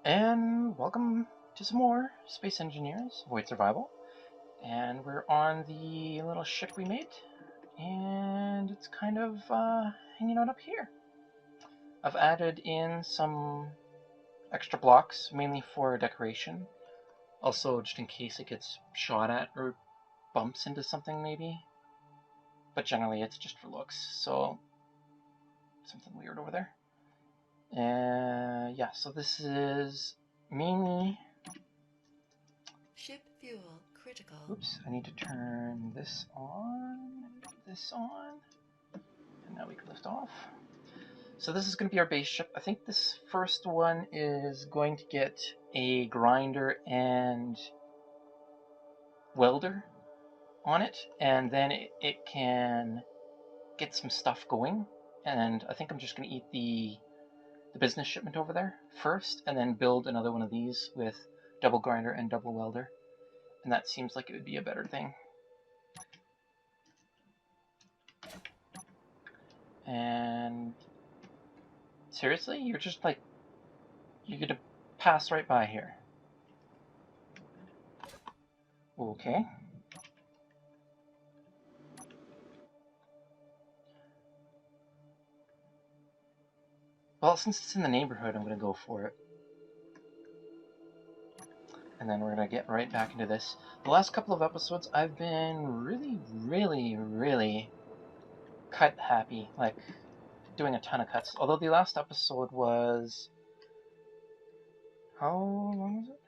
And welcome to some more Space Engineers Void Survival. And we're on the little ship we made, and it's kind of hanging out up here. I've added in some extra blocks, mainly for decoration. Also, just in case it gets shot at or bumps into something, maybe. But generally, it's just for looks. So, something weird over there. Yeah, so this is mainly. Ship fuel critical. Oops, I need to turn this on, and now we can lift off. So this is going to be our base ship. I think this first one is going to get a grinder and welder on it, and then it can get some stuff going. And I think I'm just going to eat the business shipment over there first, and then build another one of these with double grinder and double welder. And that seems like it would be a better thing. And seriously? You're just like, you're gonna pass right by here. Okay. Well, since it's in the neighborhood, I'm gonna go for it. And then we're gonna get right back into this. The last couple of episodes, I've been really cut happy. Like, doing a ton of cuts. Although the last episode was... How long was it?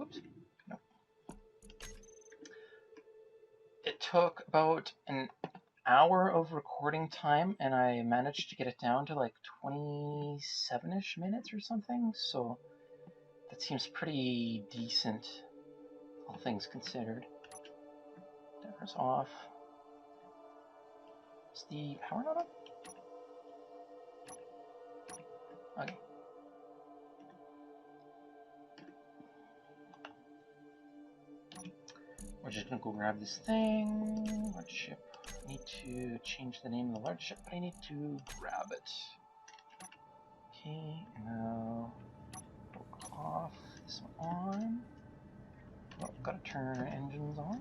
Oops. No. It took about an hour of recording time, and I managed to get it down to like 27-ish minutes or something, so that seems pretty decent, all things considered. Dimmer's off. Is the power not on? Okay. We're just gonna go grab this thing. Large ship. I need to change the name of the large ship, but I need to grab it. Okay, now off, this one on. Oh, gotta turn engines on.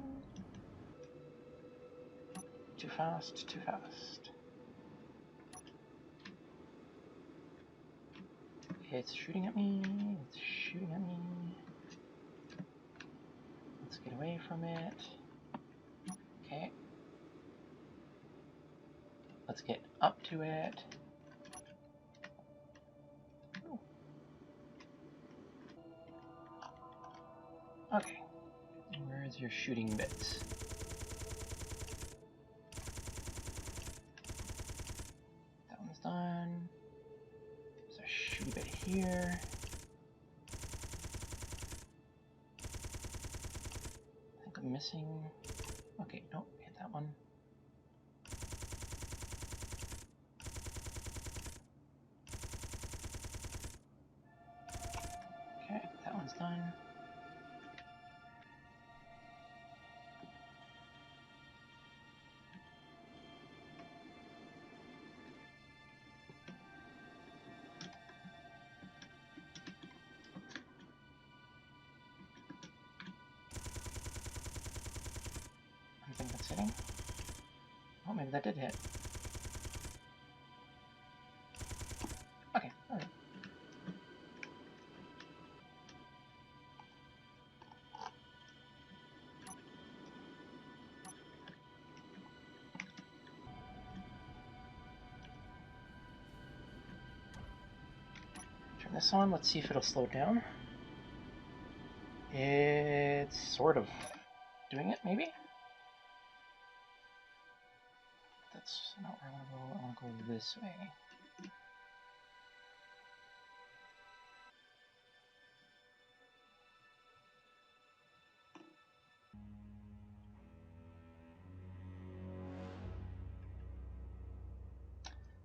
Too fast, too fast. It's shooting at me, it's shooting at me. Let's get away from it. Okay. Let's get up to it. Ooh. Okay. Where's your shooting bits? That one's done. There's a shooty bit here. I think I'm missing. Okay, nope, hit that one. Okay, that one's done. I think that's hitting. Oh, maybe that did hit. Okay, alright. Turn this on, let's see if it'll slow down. It's sort of doing it, maybe? That's not where I want to go. I want to go this way.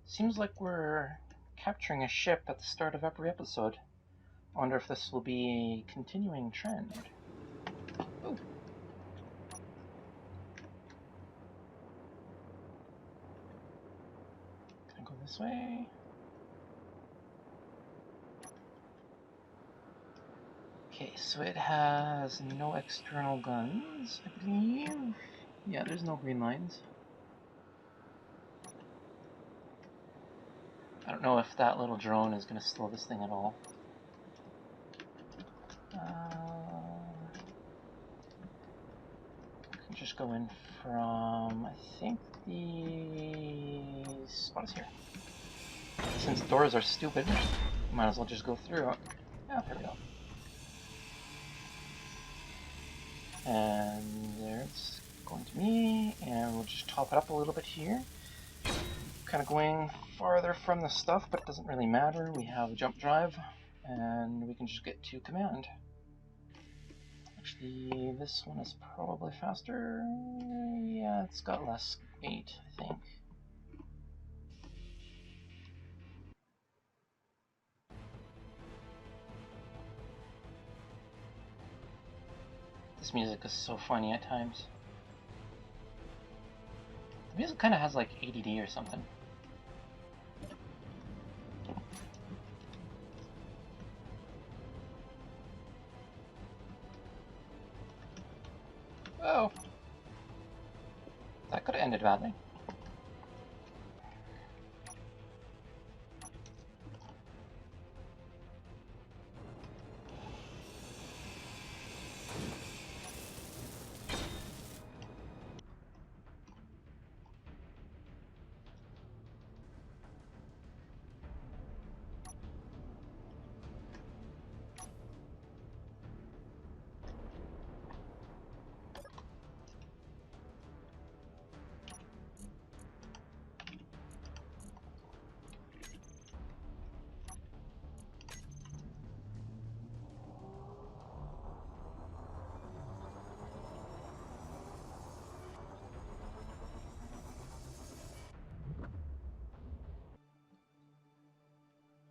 Seems like we're capturing a ship at the start of every episode. I wonder if this will be a continuing trend. Ooh. Can I go this way? Okay, so it has no external guns, I believe. Yeah, there's no green lines. I don't know if that little drone is going to slow this thing at all. I can just go in from, I think, the spot is here. Since doors are stupid, might as well just go through. Yeah, there we go. And there it's going to me, and we'll just top it up a little bit here. Kind of going farther from the stuff, but it doesn't really matter. We have a jump drive, and we can just get to command. Actually, this one is probably faster. Yeah, it's got less weight, I think. This music is so funny at times. The music kind of has like ADD or something. Oh! That could have ended badly.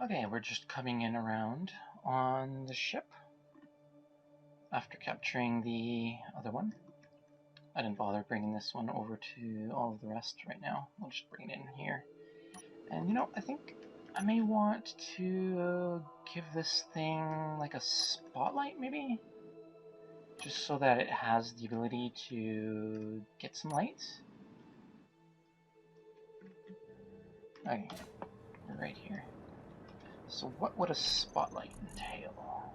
Okay, we're just coming in around on the ship after capturing the other one. I didn't bother bringing this one over to all of the rest right now. We'll just bring it in here. And you know, I think I may want to give this thing like a spotlight, maybe? Just so that it has the ability to get some light. Okay, right here. So what would a spotlight entail?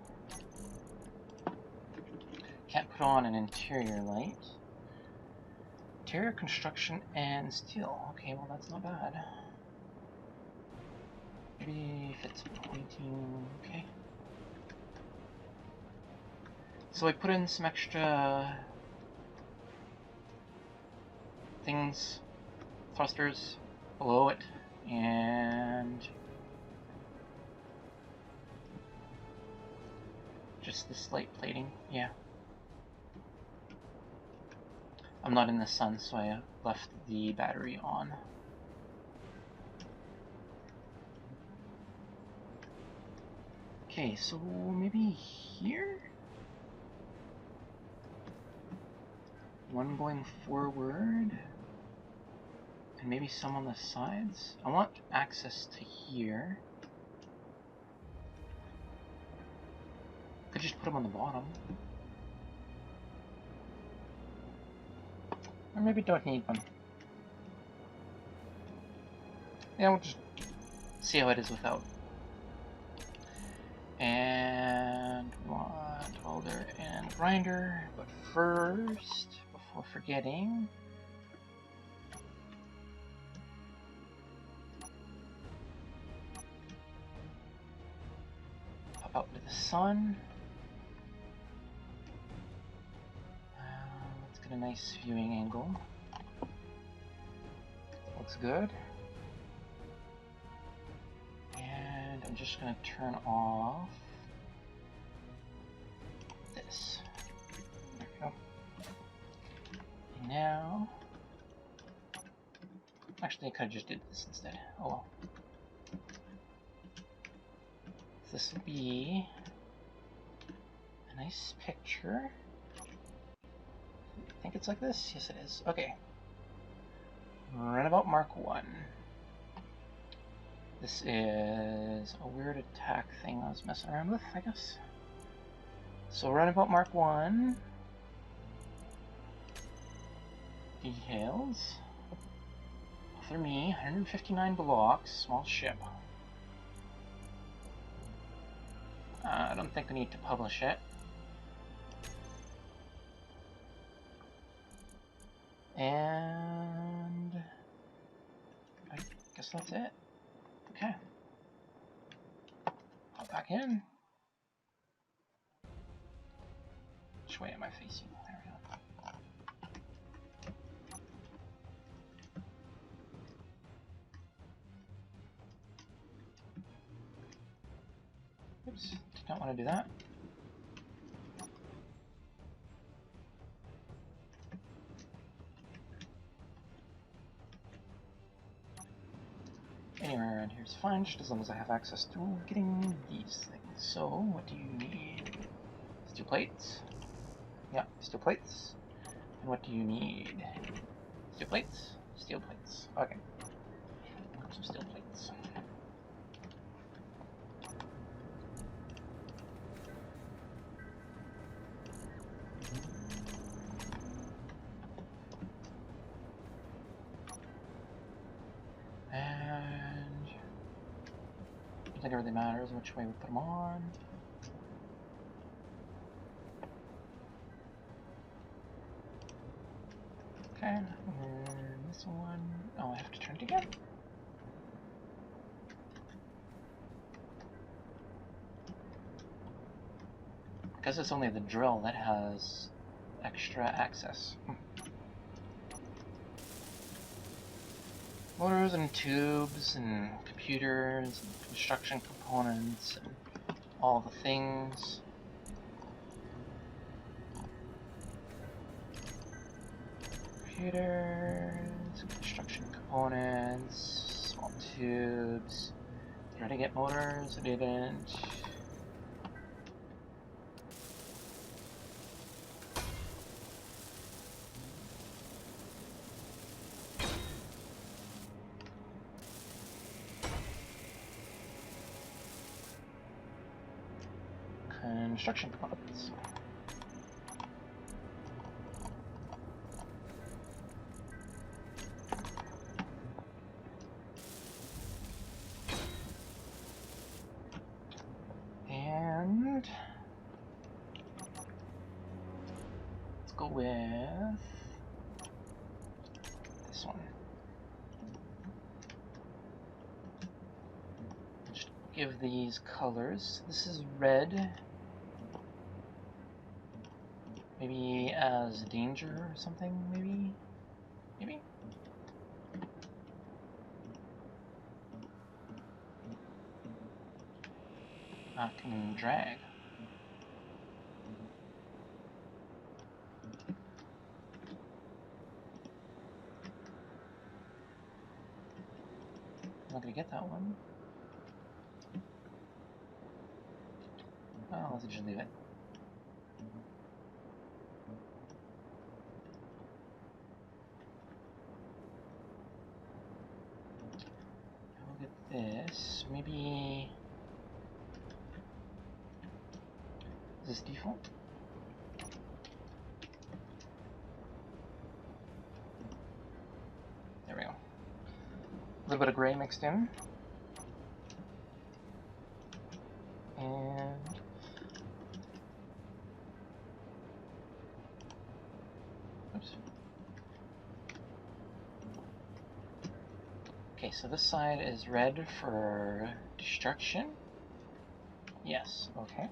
Can't put on an interior light. Interior construction and steel. Okay, well that's not bad. Maybe if it's pointing. Okay. So I put in some extra things, thrusters below it, and just this light plating. Yeah. I'm not in the sun, so I left the battery on. Okay, so maybe here? One going forward, and maybe some on the sides. I want access to here. Could just put them on the bottom. Or maybe don't need one. Yeah, we'll just see how it is without. And we want welder and grinder, but first, before forgetting, pop out into the sun. Let's get a nice viewing angle. Looks good. And I'm just going to turn off this. There we go. And now, actually I could have just did this instead. Oh well. This will be a nice picture. I think it's like this? Yes it is. Okay. Runabout Mark 1. This is a weird attack thing I was messing around with, I guess. So runabout Mark 1. Details. Author me, 159 blocks, small ship. I don't think we need to publish it. And I guess that's it. Okay. Hop back in. Which way am I facing? There we go. Oops, did not want to do that. Anywhere around here is fine, just as long as I have access to getting these things. So, what do you need? Steel plates? Yeah, steel plates. And what do you need? Steel plates? Steel plates. Okay. Some steel plates. And I don't think it really matters which way we put them on. Okay, and this one. Oh, I have to turn it again. Because it's only the drill that has extra access. Motors and tubes and computers and construction components and all the things. Computers, construction components, small tubes. Did I get motors? I didn't. Construction components. And let's go with this one. Just give these colors. This is red. Maybe as danger or something, maybe? Maybe? I can drag. I'm not gonna get that one. Well, let's just leave it. Look at this. Maybe. Is this default? There we go. A little bit of gray mixed in. And oops. Okay, so this side is red for destruction. Yes, okay.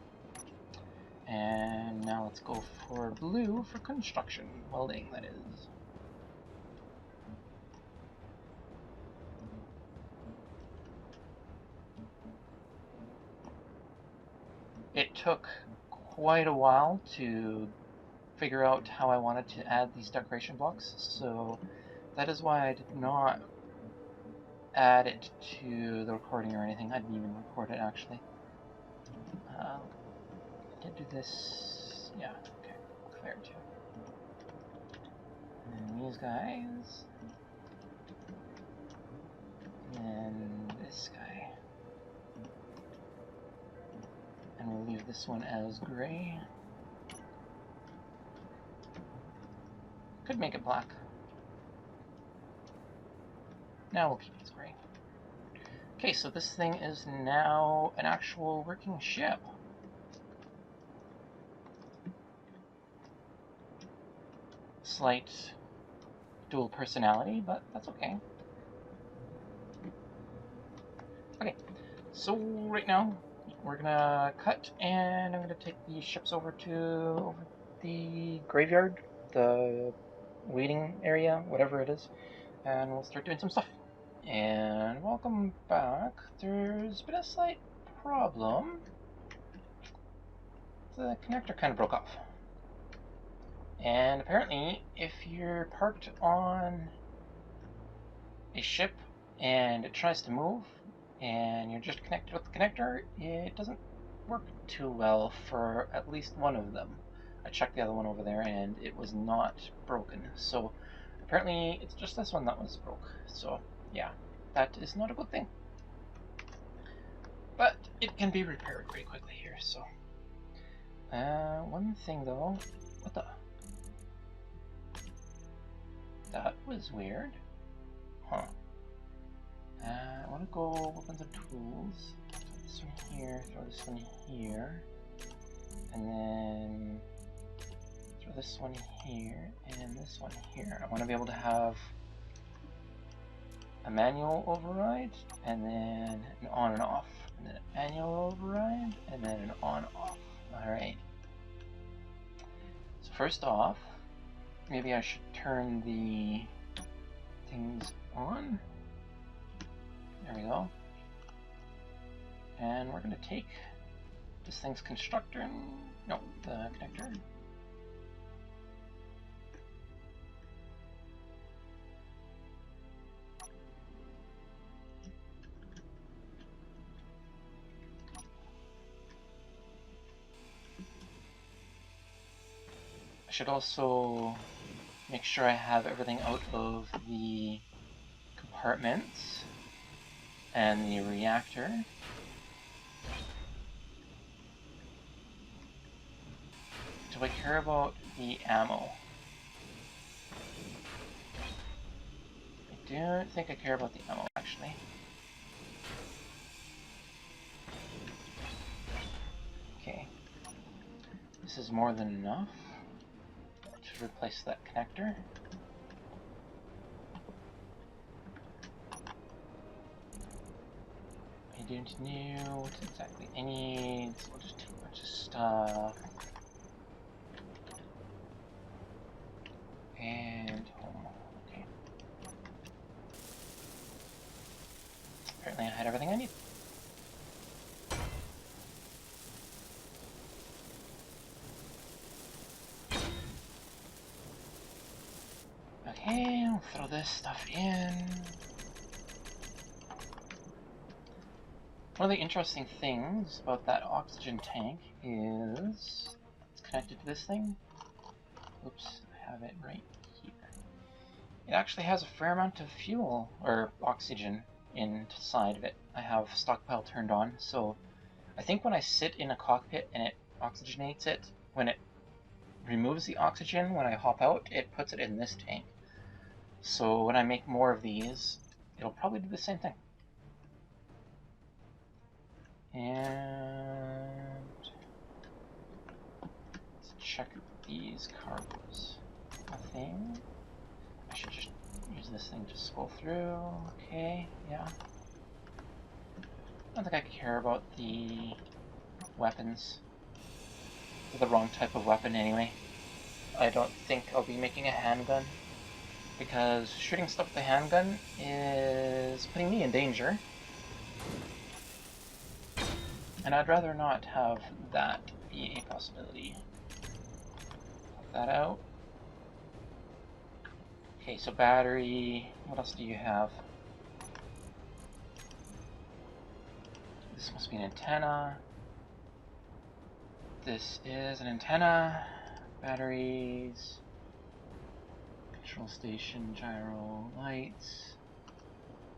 And now let's go for blue for construction. Welding, that is. It took quite a while to figure out how I wanted to add these decoration blocks, so that is why I did not add it to the recording or anything. I didn't even record it, actually. Did do this. Yeah, okay. Clear too. And these guys. And this guy. And we'll leave this one as gray. Could make it black. Now we'll keep it as gray. Okay, so this thing is now an actual working ship. Slight dual personality, but that's okay. Okay, so right now we're gonna cut, and I'm gonna take the ships over the graveyard, the waiting area, whatever it is, and we'll start doing some stuff. And welcome back. There's been a slight problem. The connector kind of broke off. And apparently, if you're parked on a ship and it tries to move, and you're just connected with the connector, it doesn't work too well for at least one of them. I checked the other one over there and it was not broken. So apparently it's just this one that was broke. So yeah, that is not a good thing. But it can be repaired pretty quickly here, so. One thing though, what the? That was weird. Huh. I want to go weapons and tools. Throw this one here, throw this one here, and then throw this one here, and this one here. I want to be able to have a manual override, and then an on and off, and then an manual override, and then an on-off. Alright. So first off, maybe I should turn the things on. There we go. And we're going to take this thing's constructor and... no, the connector. I should also make sure I have everything out of the compartments and the reactor. Do I care about the ammo? I don't think I care about the ammo, actually. Okay. This is more than enough to replace that connector. I don't know what exactly I need, so we'll just take a bunch of stuff. And home. Okay. Apparently I had everything I need. Okay, I'll throw this stuff in. One of the interesting things about that oxygen tank is it's connected to this thing. Oops, I have it right here. It actually has a fair amount of fuel, or oxygen, inside of it. I have stockpile turned on, so I think when I sit in a cockpit and it oxygenates it, when it removes the oxygen, when I hop out, it puts it in this tank. So when I make more of these, it'll probably do the same thing. And let's check these cargoes. Nothing. I should just use this thing to scroll through. Okay, yeah. I don't think I care about the weapons. They're the wrong type of weapon anyway. I don't think I'll be making a handgun, because shooting stuff with a handgun is putting me in danger. And I'd rather not have that be a possibility. Put that out. Okay, so battery. What else do you have? This must be an antenna. This is an antenna. Batteries. Control station, gyro, lights.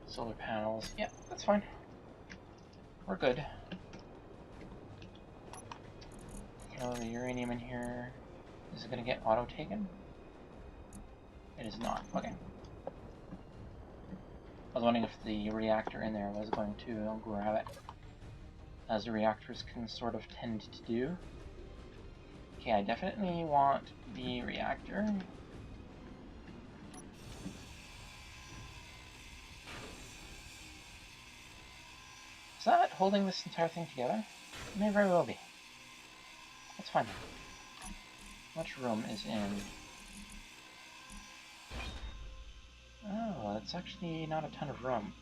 Solar panels. Yeah, that's fine. We're good. Throw the uranium in here. Is it going to get auto-taken? It is not. Okay. I was wondering if the reactor in there was going to grab it, as the reactors can sort of tend to do. Okay, I definitely want the reactor. Is that holding this entire thing together? It may very well be. Let's find out. How much room is in... Oh, that's actually not a ton of room.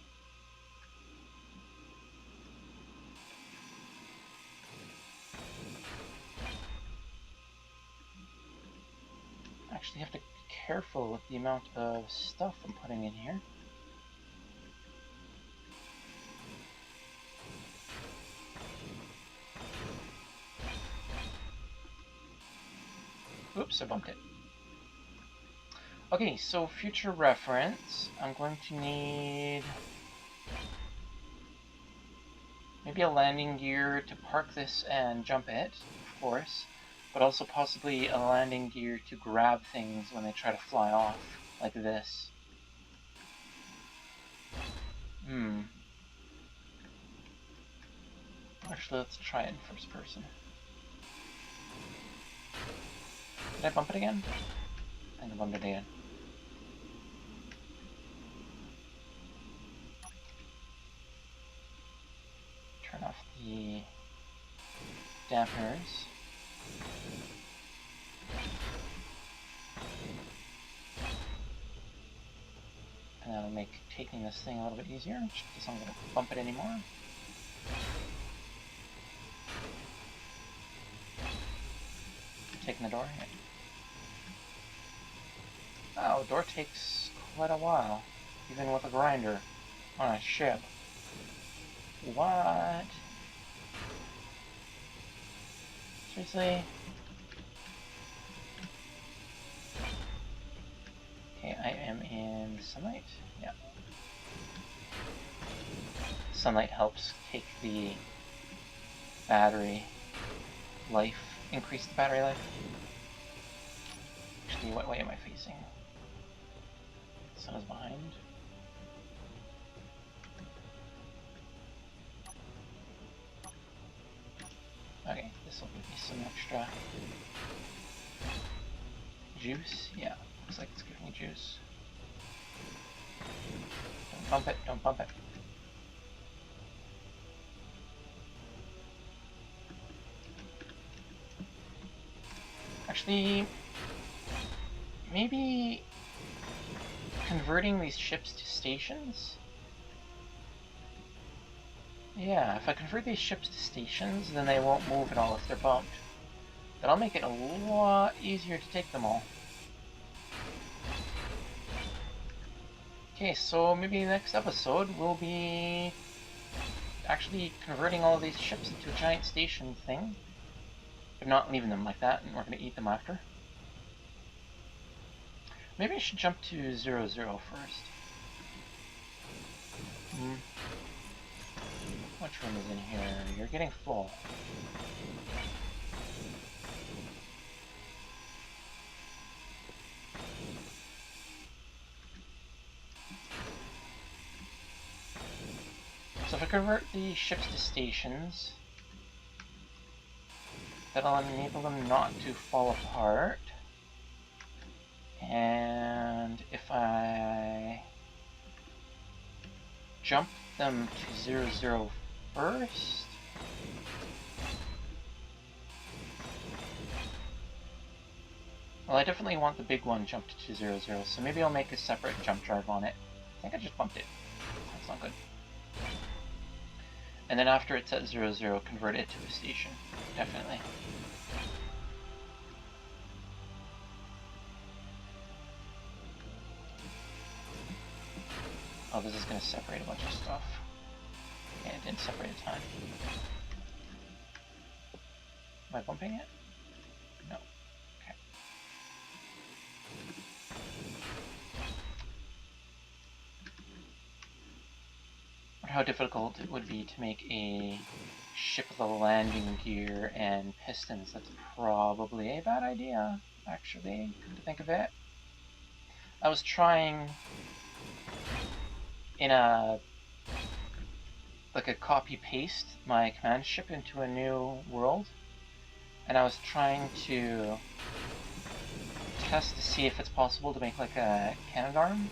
Actually have to be careful with the amount of stuff I'm putting in here. Oops, I bumped it. Okay, so future reference, I'm going to need maybe a landing gear to park this and jump it, of course, but also possibly a landing gear to grab things when they try to fly off, like this. Actually, let's try it in first person. Did I bump it again? I think I bumped it again. Turn off the dampeners. And that'll make taking this thing a little bit easier, just because I'm going to bump it anymore. Taking the door. Oh, door takes quite a while, even with a grinder on a ship. What? Seriously? Okay, I am in sunlight. Yeah. Sunlight helps take the battery life, increase the battery life. Actually, what way am I facing? The sun is behind. Okay, this will give me some extra juice. Yeah, looks like it's giving me juice. Don't bump it, don't bump it. Actually, maybe converting these ships to stations? Yeah, if I convert these ships to stations, then they won't move at all if they're bumped. That'll make it a lot easier to take them all. Okay, so maybe next episode we'll be actually converting all of these ships into a giant station thing, but not leaving them like that, and we're going to eat them after. Maybe I should jump to 00 first. How much room is in here? You're getting full. So if I convert the ships to stations, that'll enable them not to fall apart. And if I jump them to 00 first, well, I definitely want the big one jumped to 00, so maybe I'll make a separate jump drive on it. I think I just bumped it. That's not good. And then after it's at 00, convert it to a station. Definitely. Oh, this is going to separate a bunch of stuff. Okay, it didn't separate a ton. Am I bumping it? No. Okay. I wonder how difficult it would be to make a ship with a landing gear and pistons. That's probably a bad idea, actually, come to think of it. I was trying in a copy paste my command ship into a new world, and I was trying to test to see if it's possible to make like a cannon arm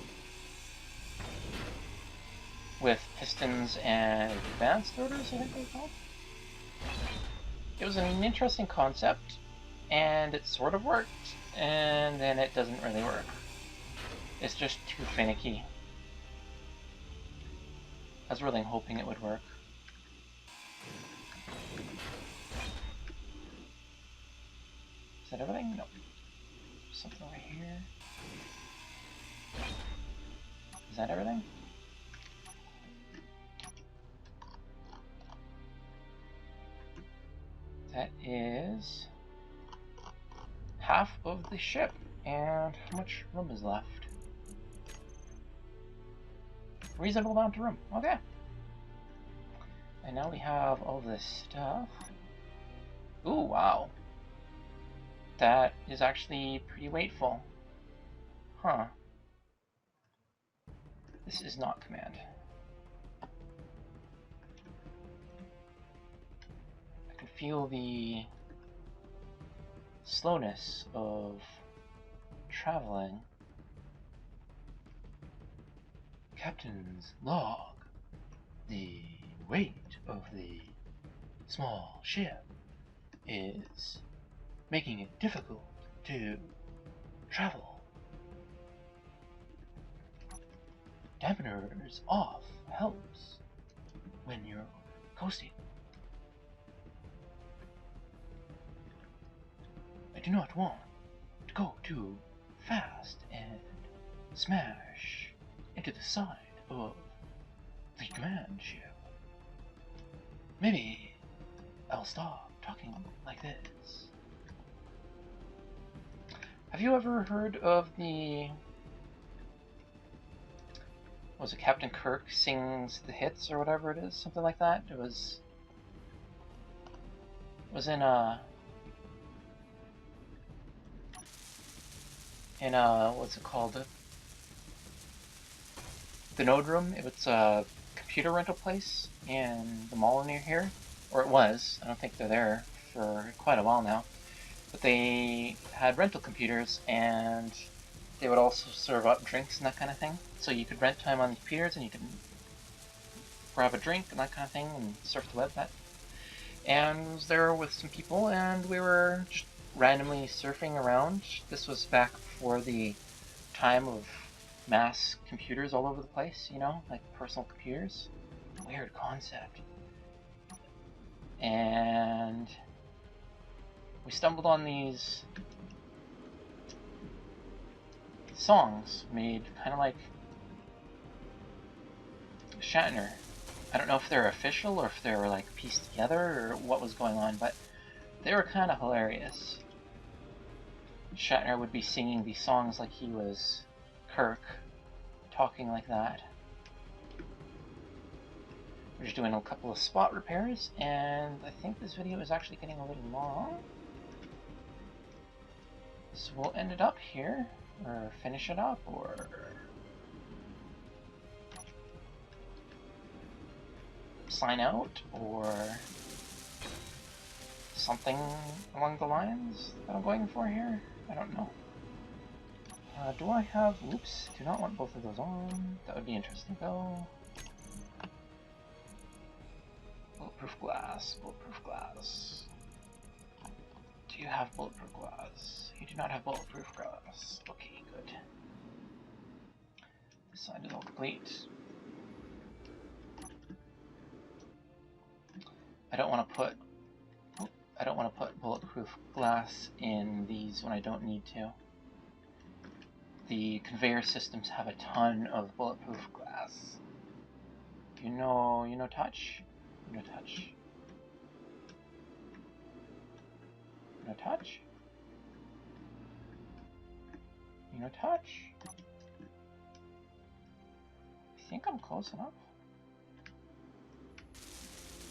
with pistons and advanced rotors, I think they're called. It was an interesting concept, and it sort of worked, and then it doesn't really work. It's just too finicky. I was really hoping it would work. Is that everything? No. Something over here. Is that everything? That is half of the ship. And how much room is left? Reasonable amount of room. Okay. And now we have all this stuff. Ooh, wow. That is actually pretty weightful. Huh. This is not command. I can feel the slowness of traveling. Captain's log. The weight of the small ship is making it difficult to travel. Dampeners off helps when you're coasting. I do not want to go too fast and smash into the side of the command ship. Maybe I'll stop talking like this. Have you ever heard of the... Was it Captain Kirk sings the hits or whatever it is? Something like that? It was in what's it called? The Node Room. It was a computer rental place in the mall near here. Or it was. I don't think they're there for quite a while now. But they had rental computers, and they would also serve up drinks and that kind of thing. So you could rent time on the computers, and you could grab a drink and that kind of thing, and surf the web. And I was there with some people, and we were just randomly surfing around. This was back before the time of mass computers all over the place, you know, like personal computers. Weird concept. And we stumbled on these songs made kind of like Shatner. I don't know if they're official or if they were like pieced together or what was going on, but they were kind of hilarious. Shatner would be singing these songs like he was Kirk, talking like that. We're just doing a couple of spot repairs, and I think this video is actually getting a little long. So we'll end it up here, or finish it up, or sign out, or something along the lines that I'm going for here. I don't know. Do I have... Oops, do not want both of those on. That would be interesting though. Bulletproof glass, bulletproof glass. Do you have bulletproof glass? You do not have bulletproof glass. Okay, good. This side is all complete. I don't want to put bulletproof glass in these when I don't need to. The conveyor systems have a ton of bulletproof glass. You know touch? You know touch? You know touch? You know touch? I think I'm close enough.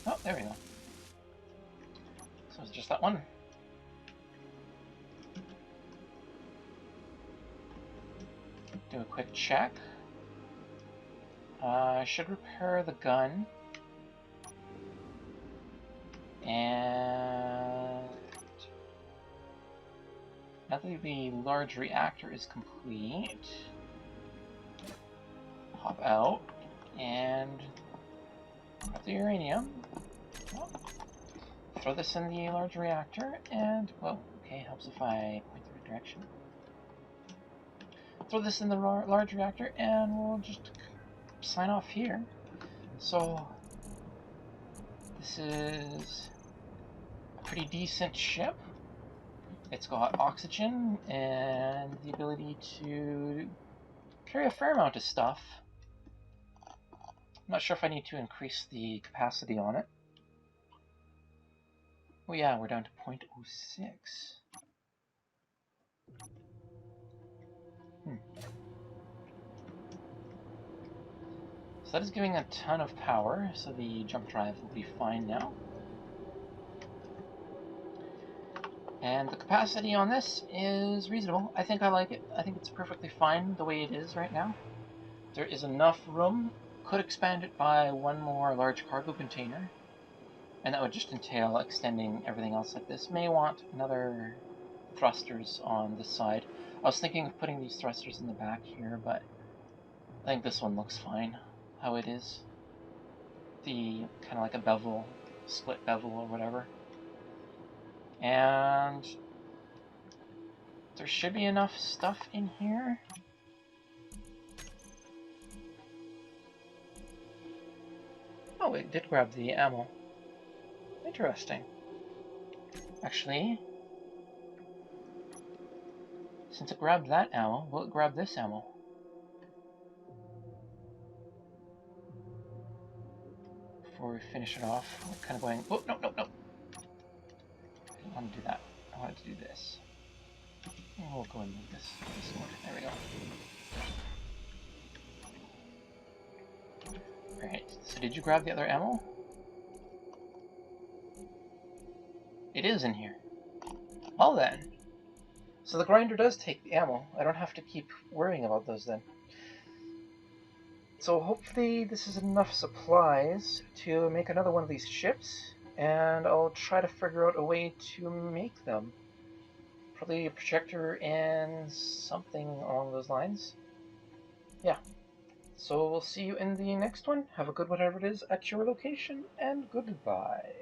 Oh, there we go. So it's just that one. do a quick check. I should repair the gun. And now that the large reactor is complete, pop out and grab the uranium. Well, throw this in the large reactor and, well, okay, helps if I point the right direction. Throw this in the large reactor and we'll just sign off here. So this is a pretty decent ship. It's got oxygen and the ability to carry a fair amount of stuff. I'm not sure if I need to increase the capacity on it. Oh yeah, we're down to 0.06. So that is giving a ton of power, so the jump drive will be fine now. And the capacity on this is reasonable. I think I like it. I think it's perfectly fine the way it is right now. There is enough room. Could expand it by one more large cargo container. And that would just entail extending everything else like this. May want another thrusters on this side. I was thinking of putting these thrusters in the back here, but I think this one looks fine how it is. The kind of like a bevel, split bevel or whatever. And there should be enough stuff in here. Oh, it did grab the ammo. Interesting. Actually, since it grabbed that ammo, will it grab this ammo? Before we finish it off, we're kind of going, oh, no, no, no. I didn't want to do that. I wanted to do this. We'll go and move this one. There we go. Alright, so did you grab the other ammo? It is in here. Well then. So the grinder does take the ammo. I don't have to keep worrying about those then. So hopefully this is enough supplies to make another one of these ships, and I'll try to figure out a way to make them. Probably a projector and something along those lines. Yeah. So we'll see you in the next one. Have a good whatever it is at your location, and goodbye.